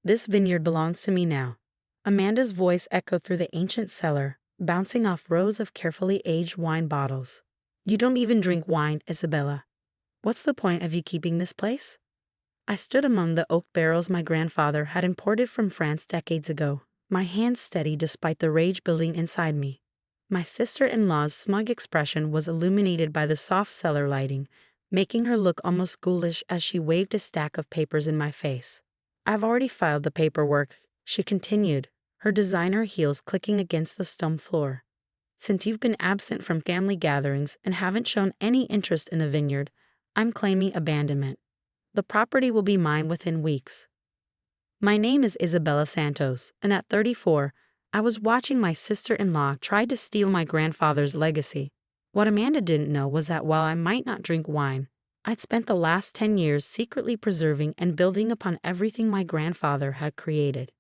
This vineyard belongs to me now. Amanda's voice echoed through the ancient cellar, bouncing off rows of carefully aged wine bottles. You don't even drink wine, Isabella. What's the point of you keeping this place? I stood among the oak barrels my grandfather had imported from France decades ago, my hands steady despite the rage building inside me. My sister-in-law's smug expression was illuminated by the soft cellar lighting, making her look almost ghoulish as she waved a stack of papers in my face. I've already filed the paperwork, she continued, her designer heels clicking against the stone floor. Since you've been absent from family gatherings and haven't shown any interest in the vineyard, I'm claiming abandonment. The property will be mine within weeks. My name is Isabella Santos, and at 34, I was watching my sister-in-law try to steal my grandfather's legacy. What Amanda didn't know was that while I might not drink wine, I'd spent the last 10 years secretly preserving and building upon everything my grandfather had created.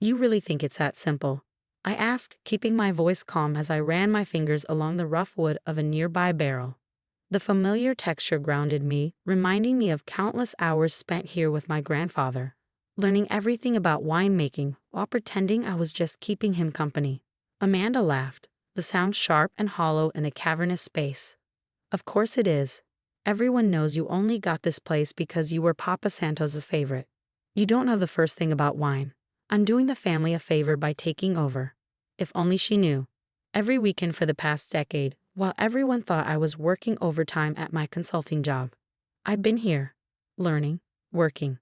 You really think it's that simple? I asked, keeping my voice calm as I ran my fingers along the rough wood of a nearby barrel. The familiar texture grounded me, reminding me of countless hours spent here with my grandfather, learning everything about winemaking while pretending I was just keeping him company. Amanda laughed, the sound sharp and hollow in a cavernous space. Of course it is. Everyone knows you only got this place because you were Papa Santos's favorite. You don't know the first thing about wine. I'm doing the family a favor by taking over. If only she knew. Every weekend for the past decade, while everyone thought I was working overtime at my consulting job, I've been here, learning, working,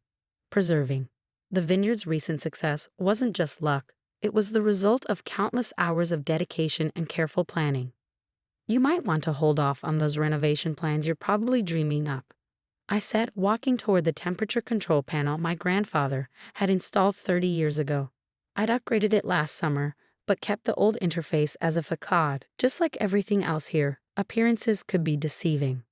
preserving. The vineyard's recent success wasn't just luck, it was the result of countless hours of dedication and careful planning. You might want to hold off on those renovation plans you're probably dreaming up, I said, walking toward the temperature control panel my grandfather had installed 30 years ago. I'd upgraded it last summer, but kept the old interface as a facade. Just like everything else here, appearances could be deceiving.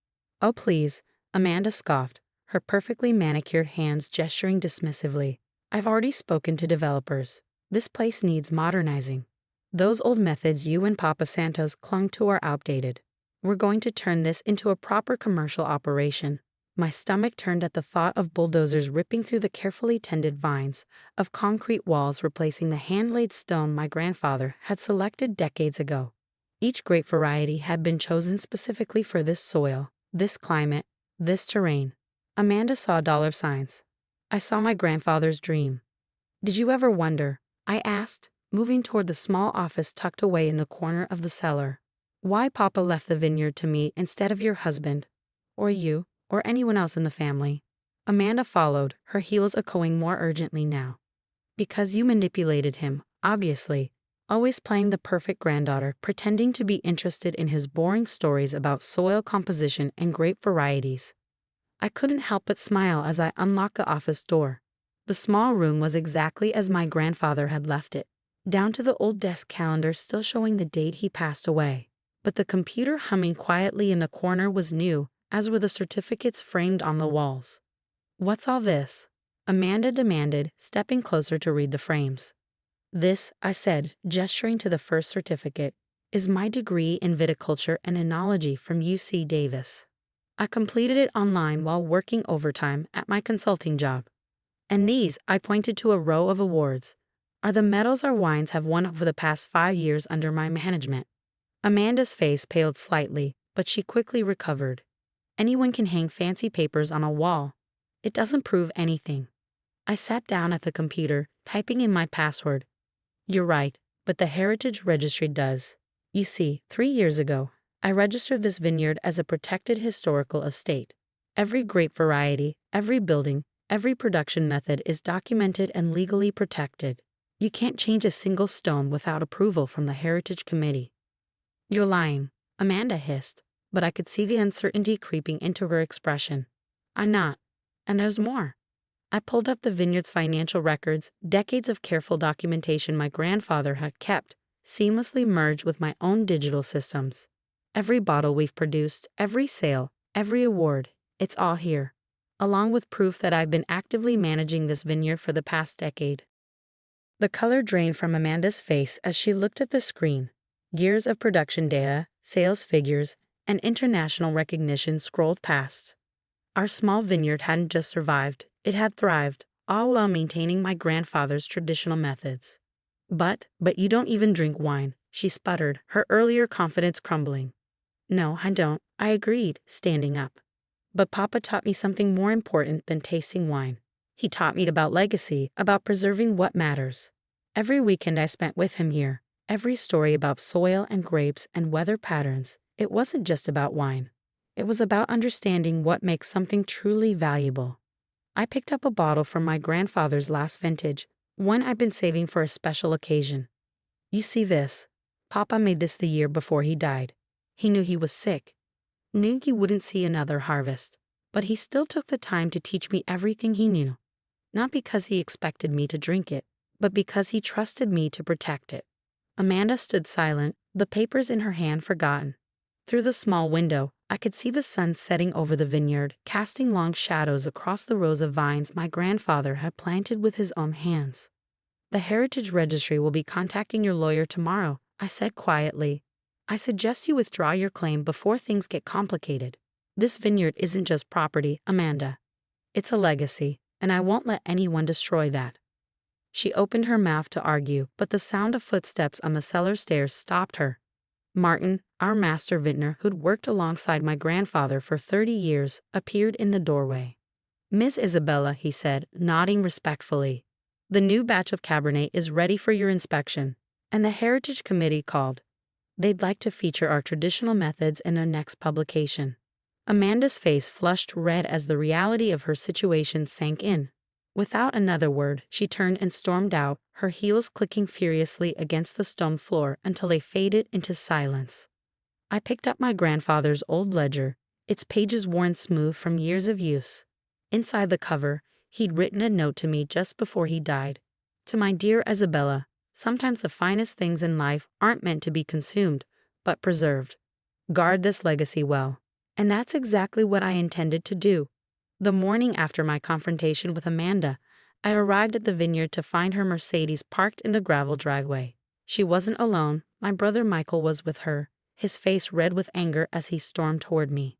Oh please, Amanda scoffed, her perfectly manicured hands gesturing dismissively. I've already spoken to developers. This place needs modernizing. Those old methods you and Papa Santos clung to are outdated. We're going to turn this into a proper commercial operation. My stomach turned at the thought of bulldozers ripping through the carefully tended vines, of concrete walls replacing the hand-laid stone my grandfather had selected decades ago. Each grape variety had been chosen specifically for this soil, this climate, this terrain. Amanda saw dollar signs. I saw my grandfather's dream. Did you ever wonder, I asked, moving toward the small office tucked away in the corner of the cellar, why Papa left the vineyard to me instead of your husband, or you, or anyone else in the family? Amanda followed, her heels echoing more urgently now. Because you manipulated him, obviously, always playing the perfect granddaughter, pretending to be interested in his boring stories about soil composition and grape varieties. I couldn't help but smile as I unlocked the office door. The small room was exactly as my grandfather had left it, down to the old desk calendar still showing the date he passed away. But the computer humming quietly in the corner was new, as were the certificates framed on the walls. What's all this? Amanda demanded, stepping closer to read the frames. This, I said, gesturing to the first certificate, is my degree in viticulture and enology from UC Davis. I completed it online while working overtime at my consulting job. And these, I pointed to a row of awards, are the medals our wines have won over the past 5 years under my management. Amanda's face paled slightly, but she quickly recovered. Anyone can hang fancy papers on a wall. It doesn't prove anything. I sat down at the computer, typing in my password. You're right, but the Heritage Registry does. You see, 3 years ago, I registered this vineyard as a protected historical estate. Every grape variety, every building, every production method is documented and legally protected. You can't change a single stone without approval from the Heritage Committee. You're lying, Amanda hissed, but I could see the uncertainty creeping into her expression. I'm not. And there's more. I pulled up the vineyard's financial records, decades of careful documentation my grandfather had kept, seamlessly merged with my own digital systems. Every bottle we've produced, every sale, every award, it's all here, along with proof that I've been actively managing this vineyard for the past decade. The color drained from Amanda's face as she looked at the screen. Years of production data, sales figures, and international recognition scrolled past. Our small vineyard hadn't just survived, it had thrived, all while maintaining my grandfather's traditional methods. But you don't even drink wine, she sputtered, her earlier confidence crumbling. No, I don't, I agreed, standing up. But Papa taught me something more important than tasting wine. He taught me about legacy, about preserving what matters. Every weekend I spent with him here, every story about soil and grapes and weather patterns, it wasn't just about wine. It was about understanding what makes something truly valuable. I picked up a bottle from my grandfather's last vintage, one I'd been saving for a special occasion. You see this? Papa made this the year before he died. He knew he was sick, knew he wouldn't see another harvest, but he still took the time to teach me everything he knew. Not because he expected me to drink it, but because he trusted me to protect it. Amanda stood silent, the papers in her hand forgotten. Through the small window, I could see the sun setting over the vineyard, casting long shadows across the rows of vines my grandfather had planted with his own hands. The Heritage Registry will be contacting your lawyer tomorrow, I said quietly. I suggest you withdraw your claim before things get complicated. This vineyard isn't just property, Amanda. It's a legacy, and I won't let anyone destroy that. She opened her mouth to argue, but the sound of footsteps on the cellar stairs stopped her. Martin, our master vintner who'd worked alongside my grandfather for 30 years, appeared in the doorway. Miss Isabella, he said, nodding respectfully. The new batch of Cabernet is ready for your inspection, and the Heritage Committee called. They'd like to feature our traditional methods in their next publication. Amanda's face flushed red as the reality of her situation sank in. Without another word, she turned and stormed out, her heels clicking furiously against the stone floor until they faded into silence. I picked up my grandfather's old ledger, its pages worn smooth from years of use. Inside the cover, he'd written a note to me just before he died. To my dear Isabella, sometimes the finest things in life aren't meant to be consumed, but preserved. Guard this legacy well. And that's exactly what I intended to do. The morning after my confrontation with Amanda, I arrived at the vineyard to find her Mercedes parked in the gravel driveway. She wasn't alone, my brother Michael was with her, his face red with anger as he stormed toward me.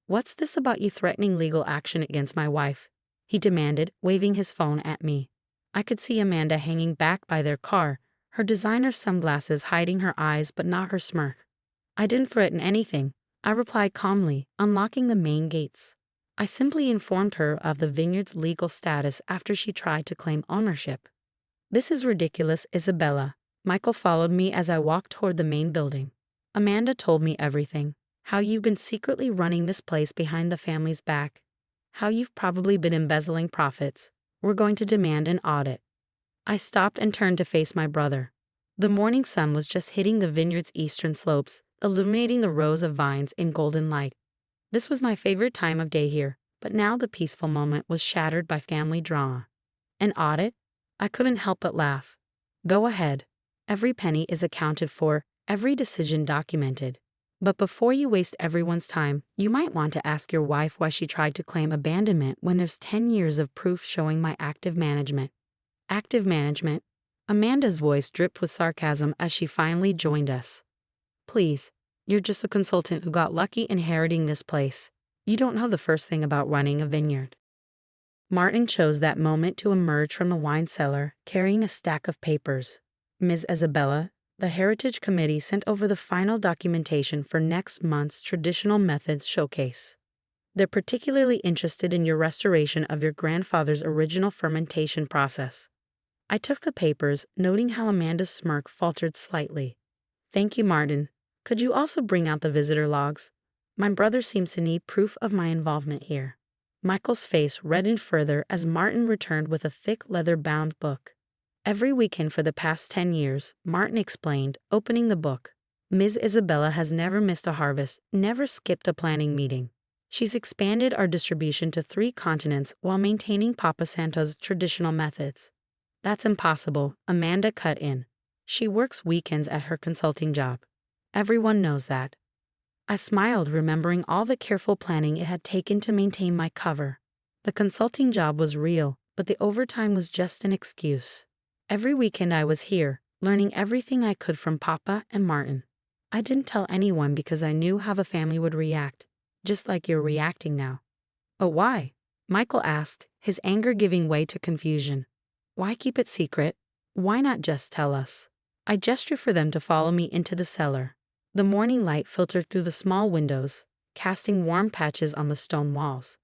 What's this about you threatening legal action against my wife? He demanded, waving his phone at me. I could see Amanda hanging back by their car, her designer sunglasses hiding her eyes but not her smirk. I didn't threaten anything, I replied calmly, unlocking the main gates. I simply informed her of the vineyard's legal status after she tried to claim ownership. This is ridiculous, Isabella. Michael followed me as I walked toward the main building. Amanda told me everything. How you've been secretly running this place behind the family's back. How you've probably been embezzling profits. We're going to demand an audit. I stopped and turned to face my brother. The morning sun was just hitting the vineyard's eastern slopes, illuminating the rows of vines in golden light. This was my favorite time of day here, but now the peaceful moment was shattered by family drama. An audit? I couldn't help but laugh. Go ahead. Every penny is accounted for, every decision documented. But before you waste everyone's time, you might want to ask your wife why she tried to claim abandonment when there's 10 years of proof showing my active management. Active management? Amanda's voice dripped with sarcasm as she finally joined us. Please, you're just a consultant who got lucky inheriting this place. You don't know the first thing about running a vineyard. Martin chose that moment to emerge from the wine cellar, carrying a stack of papers. Ms. Isabella, the Heritage Committee sent over the final documentation for next month's Traditional Methods Showcase. They're particularly interested in your restoration of your grandfather's original fermentation process. I took the papers, noting how Amanda's smirk faltered slightly. Thank you, Martin. Could you also bring out the visitor logs? My brother seems to need proof of my involvement here. Michael's face reddened further as Martin returned with a thick leather-bound book. Every weekend for the past 10 years, Martin explained, opening the book. Ms. Isabella has never missed a harvest, never skipped a planning meeting. She's expanded our distribution to 3 continents while maintaining Papa Santo's traditional methods. That's impossible, Amanda cut in. She works weekends at her consulting job. Everyone knows that. I smiled, remembering all the careful planning it had taken to maintain my cover. The consulting job was real, but the overtime was just an excuse. Every weekend I was here, learning everything I could from Papa and Martin. I didn't tell anyone because I knew how the family would react, just like you're reacting now. But why? Michael asked, his anger giving way to confusion. Why keep it secret? Why not just tell us? I gestured for them to follow me into the cellar. The morning light filtered through the small windows, casting warm patches on the stone walls.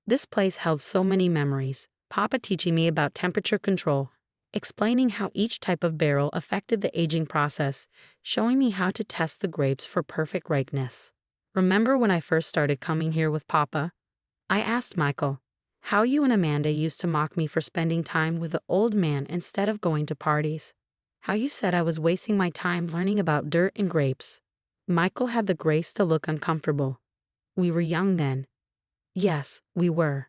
This place held so many memories, Papa teaching me about temperature control, explaining how each type of barrel affected the aging process, showing me how to test the grapes for perfect ripeness. Remember when I first started coming here with Papa? I asked Michael how you and Amanda used to mock me for spending time with the old man instead of going to parties. How you said I was wasting my time learning about dirt and grapes. Michael had the grace to look uncomfortable. We were young then. Yes, we were.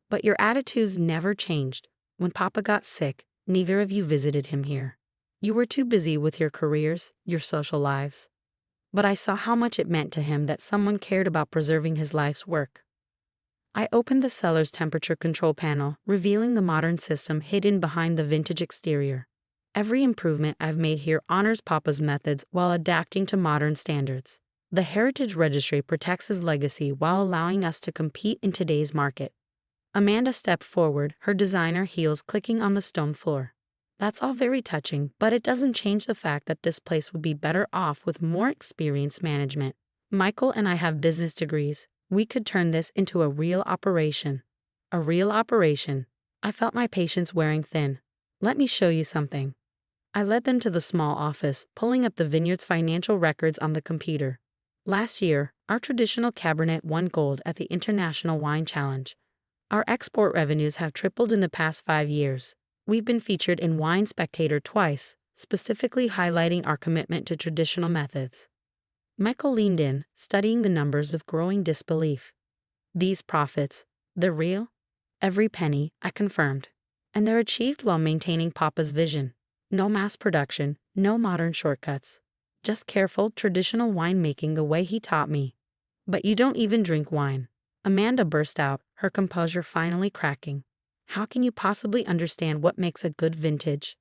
But your attitudes never changed. When Papa got sick, neither of you visited him here. You were too busy with your careers, your social lives. But I saw how much it meant to him that someone cared about preserving his life's work. I opened the cellar's temperature control panel, revealing the modern system hidden behind the vintage exterior. Every improvement I've made here honors Papa's methods while adapting to modern standards. The Heritage Registry protects his legacy while allowing us to compete in today's market. Amanda stepped forward, her designer heels clicking on the stone floor. That's all very touching, but it doesn't change the fact that this place would be better off with more experienced management. Michael and I have business degrees. We could turn this into a real operation. A real operation. I felt my patience wearing thin. Let me show you something. I led them to the small office, pulling up the Vineyard's financial records on the computer. Last year, our traditional Cabernet won gold at the International Wine Challenge. Our export revenues have tripled in the past 5 years. We've been featured in Wine Spectator twice, specifically highlighting our commitment to traditional methods. Michael leaned in, studying the numbers with growing disbelief. These profits, they're real? Every penny, I confirmed. And they're achieved while maintaining Papa's vision. No mass production, no modern shortcuts. Just careful, traditional winemaking the way he taught me. But you don't even drink wine. Amanda burst out, her composure finally cracking. How can you possibly understand what makes a good vintage?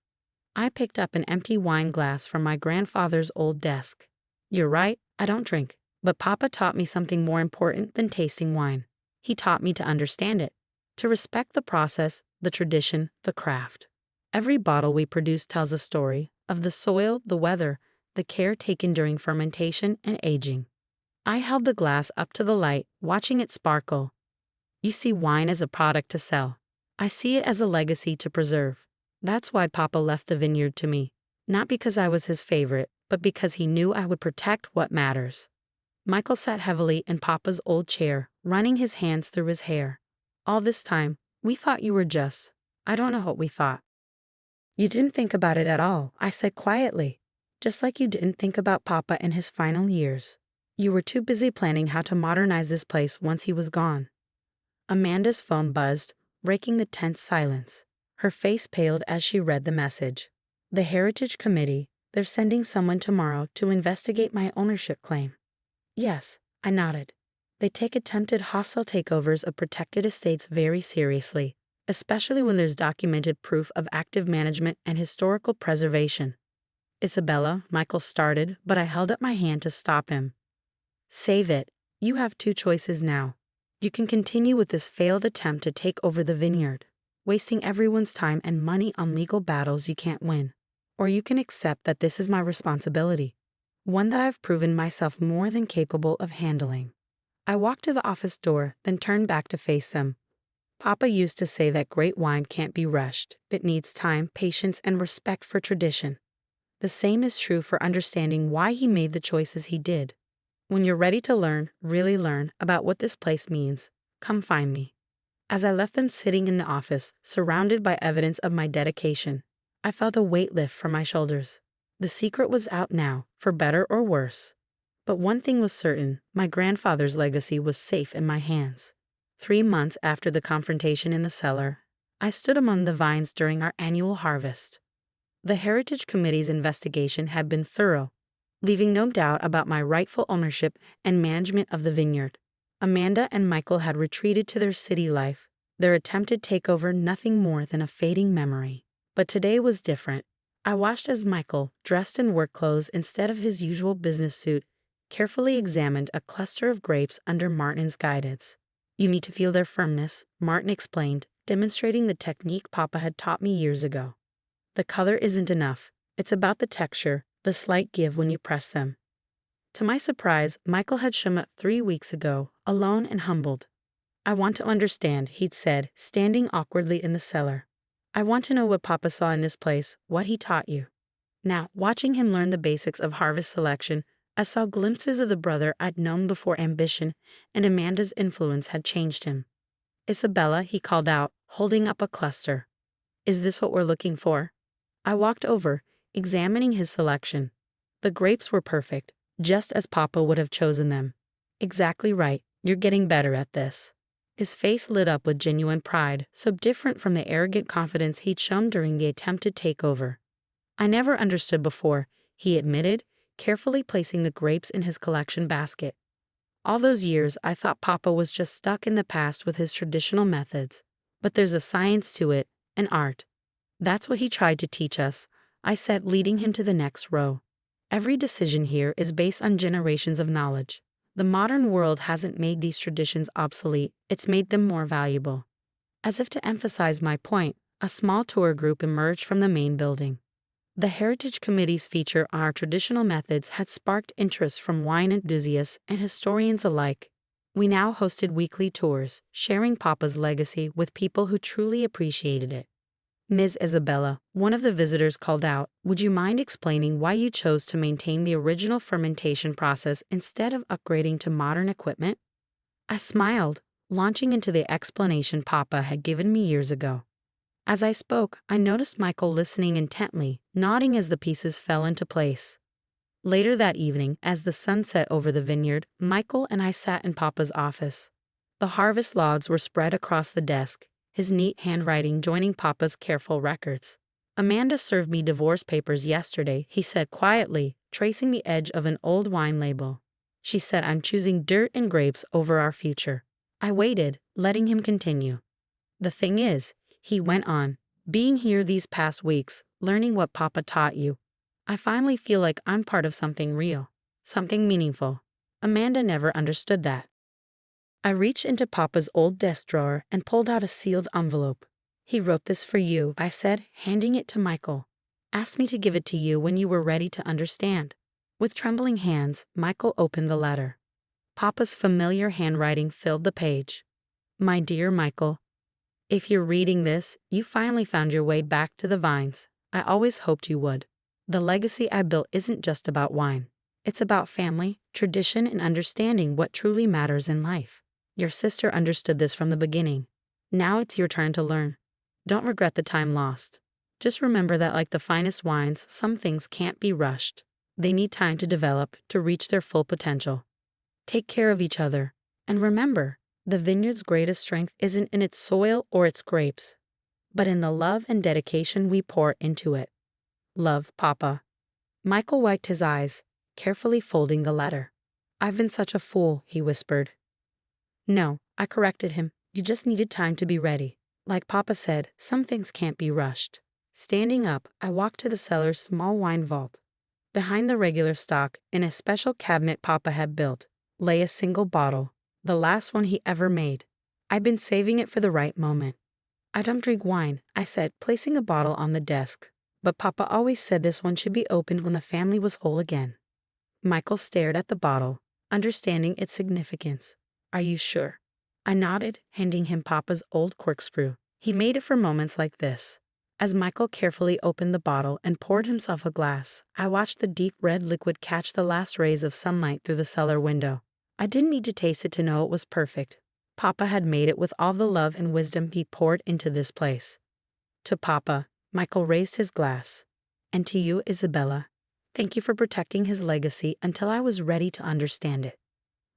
I picked up an empty wine glass from my grandfather's old desk. You're right, I don't drink. But Papa taught me something more important than tasting wine. He taught me to understand it, to respect the process, the tradition, the craft. Every bottle we produce tells a story of the soil, the weather, the care taken during fermentation and aging. I held the glass up to the light, watching it sparkle. You see wine as a product to sell. I see it as a legacy to preserve. That's why Papa left the vineyard to me. Not because I was his favorite, but because he knew I would protect what matters. Michael sat heavily in Papa's old chair, running his hands through his hair. All this time, we thought you were just. I don't know what we thought. You didn't think about it at all, I said quietly. Just like you didn't think about Papa in his final years. You were too busy planning how to modernize this place once he was gone. Amanda's phone buzzed, breaking the tense silence. Her face paled as she read the message. The Heritage Committee, they're sending someone tomorrow to investigate my ownership claim. Yes, I nodded. They take attempted hostile takeovers of protected estates very seriously, especially when there's documented proof of active management and historical preservation. Isabella, Michael started, but I held up my hand to stop him. Save it. You have 2 choices now. You can continue with this failed attempt to take over the vineyard, wasting everyone's time and money on legal battles you can't win. Or you can accept that this is my responsibility, one that I've proven myself more than capable of handling. I walked to the office door, then turned back to face them. Papa used to say that great wine can't be rushed. It needs time, patience, and respect for tradition. The same is true for understanding why he made the choices he did. When you're ready to learn, really learn, about what this place means, come find me. As I left them sitting in the office, surrounded by evidence of my dedication, I felt a weight lift from my shoulders. The secret was out now, for better or worse. But one thing was certain, my grandfather's legacy was safe in my hands. 3 months after the confrontation in the cellar, I stood among the vines during our annual harvest. The Heritage Committee's investigation had been thorough, leaving no doubt about my rightful ownership and management of the vineyard. Amanda and Michael had retreated to their city life, their attempted takeover nothing more than a fading memory. But today was different. I watched as Michael, dressed in work clothes instead of his usual business suit, carefully examined a cluster of grapes under Martin's guidance. You need to feel their firmness, Martin explained, demonstrating the technique Papa had taught me years ago. The color isn't enough. It's about the texture, the slight give when you press them. To my surprise, Michael had shown up 3 weeks ago, alone and humbled. I want to understand, he'd said, standing awkwardly in the cellar. I want to know what Papa saw in this place, what he taught you. Now, watching him learn the basics of harvest selection, I saw glimpses of the brother I'd known before ambition and Amanda's influence had changed him. Isabella, he called out, holding up a cluster. Is this what we're looking for? I walked over, examining his selection. The grapes were perfect, just as Papa would have chosen them. Exactly right, you're getting better at this. His face lit up with genuine pride, so different from the arrogant confidence he'd shown during the attempted takeover. I never understood before, he admitted, carefully placing the grapes in his collection basket. All those years I thought Papa was just stuck in the past with his traditional methods. But there's a science to it, an art. That's what he tried to teach us, I said, leading him to the next row. Every decision here is based on generations of knowledge. The modern world hasn't made these traditions obsolete, it's made them more valuable. As if to emphasize my point, a small tour group emerged from the main building. The Heritage Committee's feature on our traditional methods had sparked interest from wine enthusiasts and historians alike. We now hosted weekly tours, sharing Papa's legacy with people who truly appreciated it. Ms. Isabella, one of the visitors, called out, "Would you mind explaining why you chose to maintain the original fermentation process instead of upgrading to modern equipment?" I smiled, launching into the explanation Papa had given me years ago. As I spoke, I noticed Michael listening intently, nodding as the pieces fell into place. Later that evening, as the sun set over the vineyard, Michael and I sat in Papa's office. The harvest logs were spread across the desk, his neat handwriting joining Papa's careful records. "Amanda served me divorce papers yesterday," he said quietly, tracing the edge of an old wine label. "She said I'm choosing dirt and grapes over our future." I waited, letting him continue. "The thing is," he went on, "being here these past weeks, learning what Papa taught you, I finally feel like I'm part of something real, something meaningful. Amanda never understood that." I reached into Papa's old desk drawer and pulled out a sealed envelope. "He wrote this for you," I said, handing it to Michael. "Asked me to give it to you when you were ready to understand." With trembling hands, Michael opened the letter. Papa's familiar handwriting filled the page. "My dear Michael, if you're reading this, you finally found your way back to the vines. I always hoped you would. The legacy I built isn't just about wine. It's about family, tradition, and understanding what truly matters in life. Your sister understood this from the beginning. Now it's your turn to learn. Don't regret the time lost. Just remember that like the finest wines, some things can't be rushed. They need time to develop, to reach their full potential. Take care of each other. And remember, the vineyard's greatest strength isn't in its soil or its grapes, but in the love and dedication we pour into it. Love, Papa." Michael wiped his eyes, carefully folding the letter. "I've been such a fool," he whispered. "No," I corrected him. "You just needed time to be ready. Like Papa said, some things can't be rushed." Standing up, I walked to the cellar's small wine vault. Behind the regular stock, in a special cabinet Papa had built, lay a single bottle, the last one he ever made. I'd been saving it for the right moment. "I don't drink wine," I said, placing a bottle on the desk. "But Papa always said this one should be opened when the family was whole again." Michael stared at the bottle, understanding its significance. "Are you sure?" I nodded, handing him Papa's old corkscrew. He made it for moments like this. As Michael carefully opened the bottle and poured himself a glass, I watched the deep red liquid catch the last rays of sunlight through the cellar window. I didn't need to taste it to know it was perfect. Papa had made it with all the love and wisdom he poured into this place. "To Papa," Michael raised his glass. "And to you, Isabella. Thank you for protecting his legacy until I was ready to understand it."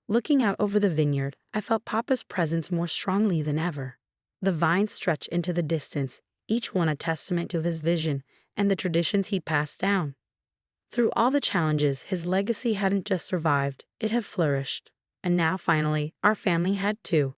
Looking out over the vineyard, I felt Papa's presence more strongly than ever. The vines stretched into the distance, each one a testament to his vision and the traditions he passed down. Through all the challenges, his legacy hadn't just survived, it had flourished. And now, finally, our family had too.